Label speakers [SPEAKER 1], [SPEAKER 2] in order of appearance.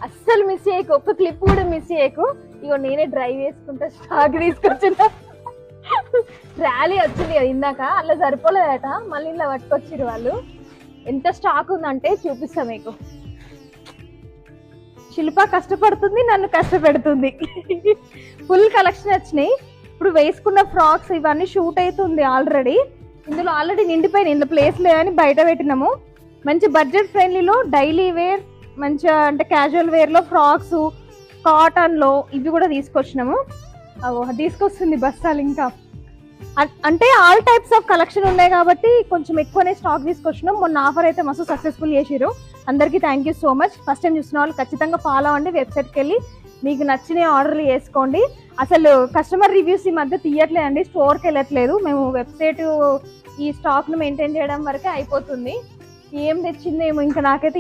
[SPEAKER 1] అస్సలు మిస్ చేయకు, ఒక్క క్లిప్ కూడా మిస్ చేయకు. ఇగో నేనే డ్రైవ్ చేసుకుంటా స్టాక్ తీసుకొచ్చిన. ర్యాలీ వచ్చింది కదా ఇందాక, అలా సరిపోలేదట, మళ్ళీ ఇలా పట్టుకొచ్చిరు వాళ్ళు. ఎంత స్టాక్ ఉందంటే చూపిస్తా మీకు. శిల్ప కష్టపడుతుంది, నన్ను కష్టపెడుతుంది. ఫుల్ కలెక్షన్ వచ్చినాయి. ఇప్పుడు వేసుకున్న ఫ్రాక్స్ ఇవన్నీ షూట్ అవుతుంది ఆల్రెడీ. ఇందులో ఆల్రెడీ నిండిపోయినాయి, ఇందులో ప్లేస్ లేదని బయట పెట్టినాము. మంచి బడ్జెట్ ఫ్రెండ్లీలో డైలీ వేర్, మంచిగా అంటే క్యాజువల్ వేర్లో ఫ్రాక్స్, కాటన్లో ఇవి కూడా తీసుకొచ్చినాము. తీసుకొస్తుంది బస్తాలు. ఇంకా అంటే ఆల్ టైప్స్ ఆఫ్ కలెక్షన్ ఉన్నాయి కాబట్టి కొంచెం ఎక్కువనే స్టాక్ తీసుకొచ్చినాం. మొన్న ఆఫర్ అయితే మస్తు సక్సెస్ఫుల్ చేసిరు. అందరికీ thank you so much. First time చూసిన వాళ్ళు ఖచ్చితంగా ఫాలో అవ్వండి. వెబ్సైట్కి వెళ్ళి మీకు నచ్చిన ఆర్డర్లు చేసుకోండి. అసలు కస్టమర్ రివ్యూస్ ఈ మధ్య తీయట్లేదండి, స్టోర్కి వెళ్ళట్లేదు. మేము వెబ్సైట్ ఈ స్టాక్ను మెయింటైన్ చేయడం వరకే అయిపోతుంది. ఏం తెచ్చిందేమో ఇంకా నాకైతే